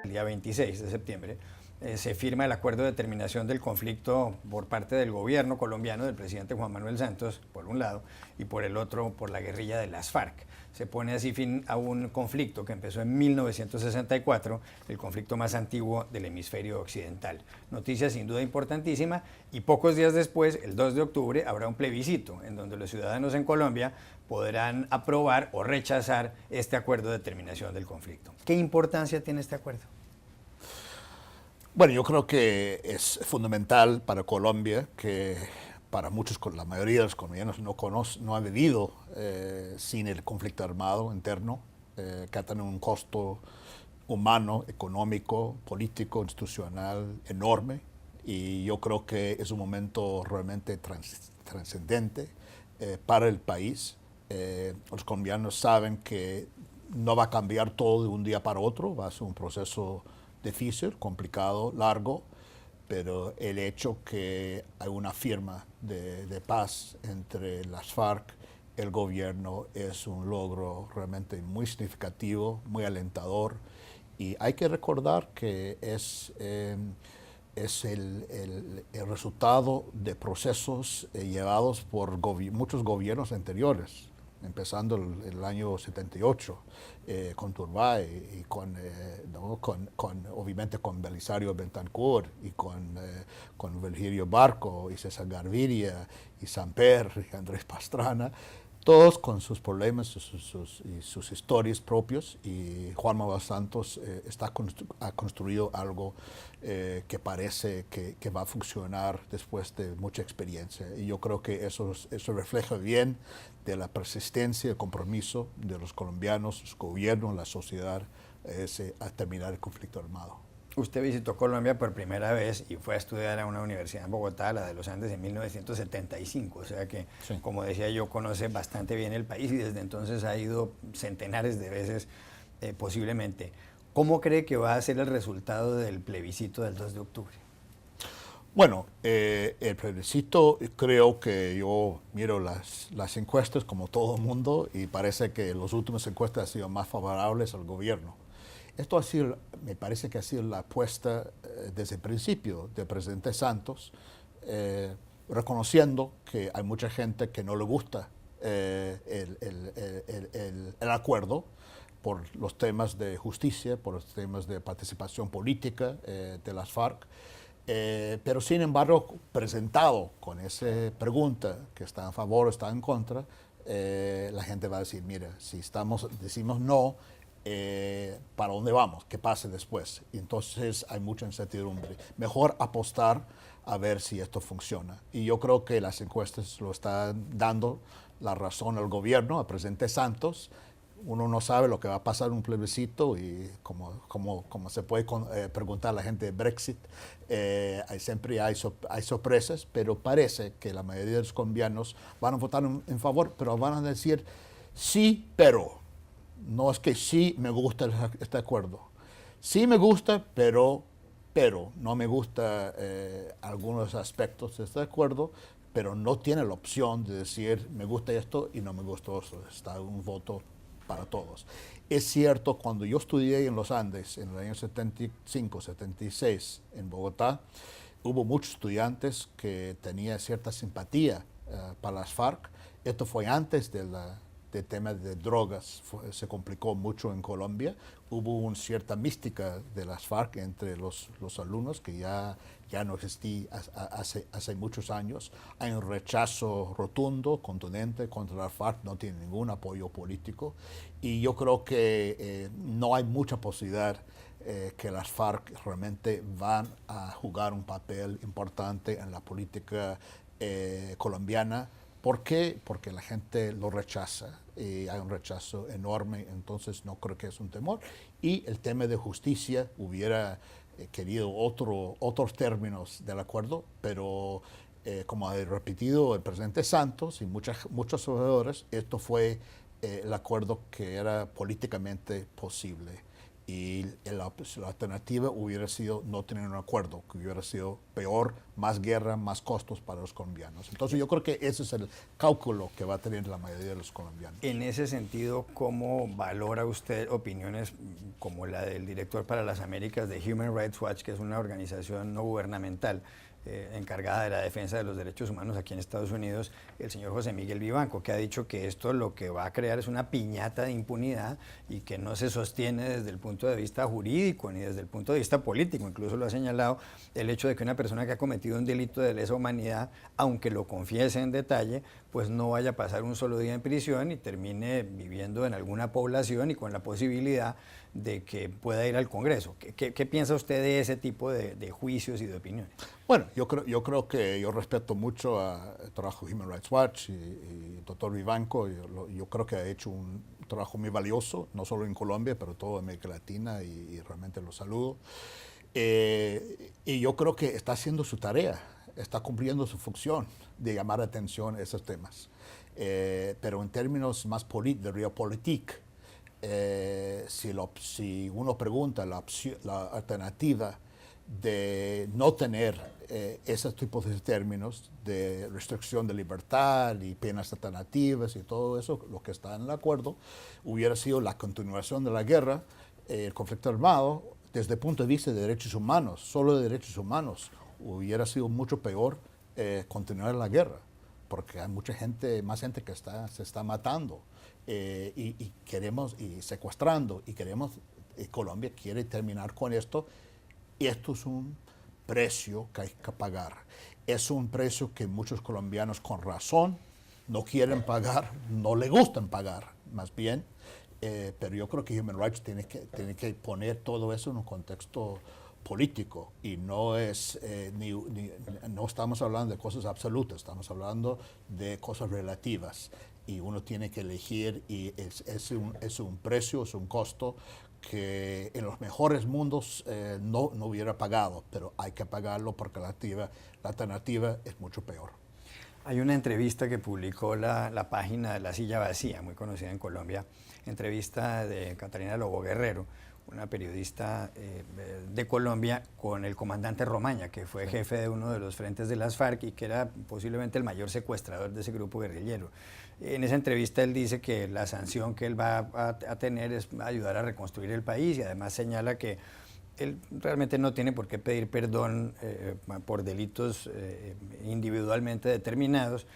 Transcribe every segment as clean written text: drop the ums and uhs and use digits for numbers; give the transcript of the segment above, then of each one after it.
El día 26 de septiembre se firma el acuerdo de terminación del conflicto por parte del gobierno colombiano, del presidente Juan Manuel Santos, por un lado, y por el otro, por la guerrilla de las FARC. Se pone así fin a un conflicto que empezó en 1964, el conflicto más antiguo del hemisferio occidental. Noticia sin duda importantísima, y pocos días después, el 2 de octubre, habrá un plebiscito en donde los ciudadanos en Colombia podrán aprobar o rechazar este acuerdo de terminación del conflicto. ¿Qué importancia tiene este acuerdo? Bueno, yo creo que es fundamental para Colombia, que para muchos, la mayoría de los colombianos no han vivido sin el conflicto armado interno, que ha tenido un costo humano, económico, político, institucional enorme. Y yo creo que es un momento realmente trascendente para el país. Los colombianos saben que no va a cambiar todo de un día para otro, va a ser un proceso difícil, complicado, largo, pero el hecho que hay una firma de paz entre las FARC, el gobierno, es un logro realmente muy significativo, muy alentador, y hay que recordar que es el resultado de procesos llevados por muchos gobiernos anteriores, empezando el año 78, con Turbay y obviamente con Belisario Betancur y con Virgilio Barco y César Gaviria y Samper y Andrés Pastrana, todos con sus problemas y sus historias propios, y Juan Manuel Santos ha construido algo que parece que va a funcionar después de mucha experiencia, y yo creo que eso refleja bien de la persistencia y el compromiso de los colombianos, los gobiernos, la sociedad, a terminar el conflicto armado. Usted visitó Colombia por primera vez y fue a estudiar a una universidad en Bogotá, la de los Andes, en 1975. O sea que, sí, como decía yo, conoce bastante bien el país y desde entonces ha ido centenares de veces posiblemente. ¿Cómo cree que va a ser el resultado del plebiscito del 2 de octubre? Bueno, el plebiscito, creo que yo miro las encuestas como todo el mundo y parece que las últimas encuestas han sido más favorables al gobierno. Esto ha sido, me parece que ha sido la apuesta desde el principio del presidente Santos, reconociendo que hay mucha gente que no le gusta el acuerdo por los temas de justicia, por los temas de participación política de las FARC, pero sin embargo, presentado con esa pregunta que está a favor o está en contra, la gente va a decir, mira, si decimos no, ¿para dónde vamos? ¿Qué pase después? Y entonces hay mucha incertidumbre. Mejor apostar a ver si esto funciona. Y yo creo que las encuestas lo están dando la razón al gobierno, al presidente Santos. Uno no sabe lo que va a pasar en un plebiscito y como se puede preguntar a la gente de Brexit, siempre hay sorpresas, pero parece que la mayoría de los colombianos van a votar en favor, pero van a decir sí, pero. No es que sí me gusta este acuerdo. Sí me gusta, pero no me gusta algunos aspectos de este acuerdo, pero no tiene la opción de decir me gusta esto y no me gusta esto. Está un voto para todos. Es cierto, cuando yo estudié en los Andes en el año 75, 76 en Bogotá, hubo muchos estudiantes que tenían cierta simpatía para las FARC. Esto fue antes del tema de drogas, se complicó mucho en Colombia. Hubo una cierta mística de las FARC entre los alumnos que ya no existía hace muchos años. Hay un rechazo rotundo, contundente contra las FARC, no tiene ningún apoyo político, y yo creo que no hay mucha posibilidad que las FARC realmente van a jugar un papel importante en la política colombiana. ¿Por qué? Porque la gente lo rechaza y hay un rechazo enorme, entonces no creo que es un temor. Y el tema de justicia, hubiera querido otros términos del acuerdo, pero como ha repetido el presidente Santos y muchos observadores, esto fue el acuerdo que era políticamente posible. y la alternativa hubiera sido no tener un acuerdo, que hubiera sido peor, más guerra, más costos para los colombianos. Entonces yo creo que ese es el cálculo que va a tener la mayoría de los colombianos. En ese sentido, ¿cómo valora usted opiniones como la del director para las Américas de Human Rights Watch, que es una organización no gubernamental encargada de la defensa de los derechos humanos aquí en Estados Unidos, el señor José Miguel Vivanco, que ha dicho que esto lo que va a crear es una piñata de impunidad y que no se sostiene desde el punto de vista jurídico ni desde el punto de vista político? Incluso lo ha señalado el hecho de que una persona que ha cometido un delito de lesa humanidad, aunque lo confiese en detalle, pues no vaya a pasar un solo día en prisión y termine viviendo en alguna población y con la posibilidad de que pueda ir al Congreso. ¿Qué piensa usted de ese tipo de juicios y de opiniones? Bueno, yo creo que yo respeto mucho al trabajo de Human Rights Watch y doctor Vivanco. Yo creo que ha hecho un trabajo muy valioso, no solo en Colombia, pero toda América Latina, y realmente lo saludo. Y yo creo que está haciendo su tarea, está cumpliendo su función de llamar la atención a esos temas. Pero en términos más de realpolitik, si uno pregunta la alternativa de no tener esos tipos de términos de restricción de libertad y penas alternativas y todo eso, lo que está en el acuerdo, hubiera sido la continuación de la guerra, el conflicto armado, desde el punto de vista de derechos humanos, solo de derechos humanos, hubiera sido mucho peor continuar la guerra, porque hay mucha gente, más gente que se está matando y secuestrando, y Colombia quiere terminar con esto. Y esto es un precio que hay que pagar. Es un precio que muchos colombianos con razón no quieren pagar, no le gustan pagar, más bien. Pero yo creo que Human Rights tiene que poner todo eso en un contexto político, y no no estamos hablando de cosas absolutas, estamos hablando de cosas relativas, y uno tiene que elegir, y es un precio, es un costo que en los mejores mundos no hubiera pagado, pero hay que pagarlo porque la alternativa es mucho peor. Hay una entrevista que publicó la página de La Silla Vacía, muy conocida en Colombia, entrevista de Catalina Lobo Guerrero, una periodista de Colombia, con el comandante Romaña, que fue jefe de uno de los frentes de las FARC y que era posiblemente el mayor secuestrador de ese grupo guerrillero. En esa entrevista él dice que la sanción que él va a tener es ayudar a reconstruir el país, y además señala que él realmente no tiene por qué pedir perdón por delitos individualmente determinados,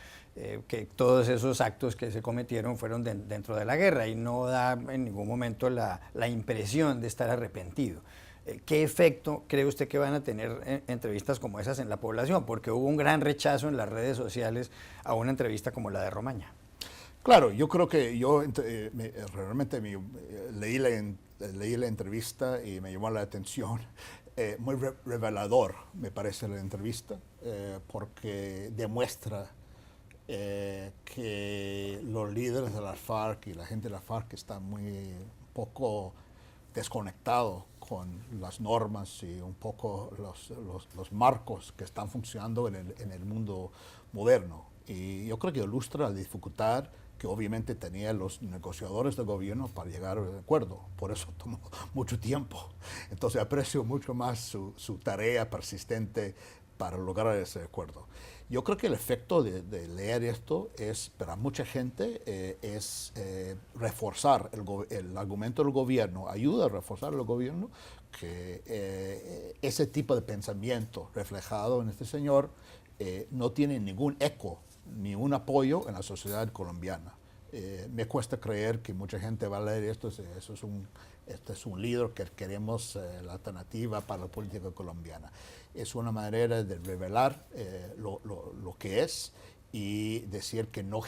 que todos esos actos que se cometieron fueron dentro de la guerra, y no da en ningún momento la impresión de estar arrepentido. ¿Qué efecto cree usted que van a tener entrevistas como esas en la población? Porque hubo un gran rechazo en las redes sociales a una entrevista como la de Romaña. Claro, yo creo que yo realmente leí la entrevista y me llamó la atención. Muy revelador, me parece, la entrevista, porque demuestra que los líderes de las FARC y la gente de la FARC están muy poco desconectados con las normas y un poco los marcos que están funcionando en el mundo moderno. Y yo creo que ilustra la dificultad que obviamente tenían los negociadores del gobierno para llegar a un acuerdo. Por eso tomó mucho tiempo. Entonces aprecio mucho más su tarea persistente para lograr ese acuerdo. Yo creo que el efecto de leer esto es, para mucha gente, es reforzar el argumento del gobierno, ayuda a reforzar el gobierno, que ese tipo de pensamiento reflejado en este señor no tiene ningún eco ni un apoyo en la sociedad colombiana. Me cuesta creer que mucha gente va a leer esto. Este es un líder que queremos la alternativa para la política colombiana. Es una manera de revelar lo que es, y decir que no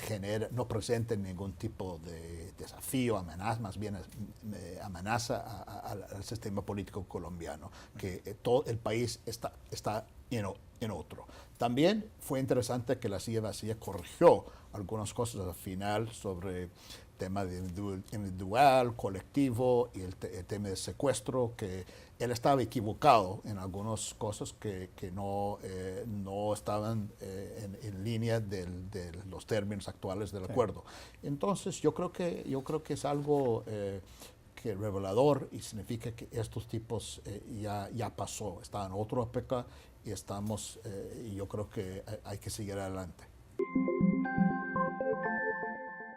presenta ningún tipo de desafío, amenaza, más bien amenaza al sistema político colombiano, que todo el país está en otro. También fue interesante que La Silla Vacía corrigió algunas cosas al final sobre tema de individual, colectivo, y el tema de secuestro, que él estaba equivocado en algunas cosas que no estaban en línea de los términos actuales del acuerdo. Entonces yo creo que es algo mensaje revelador y significa que estos tipos ya pasó, está en otra época y y yo creo que hay que seguir adelante.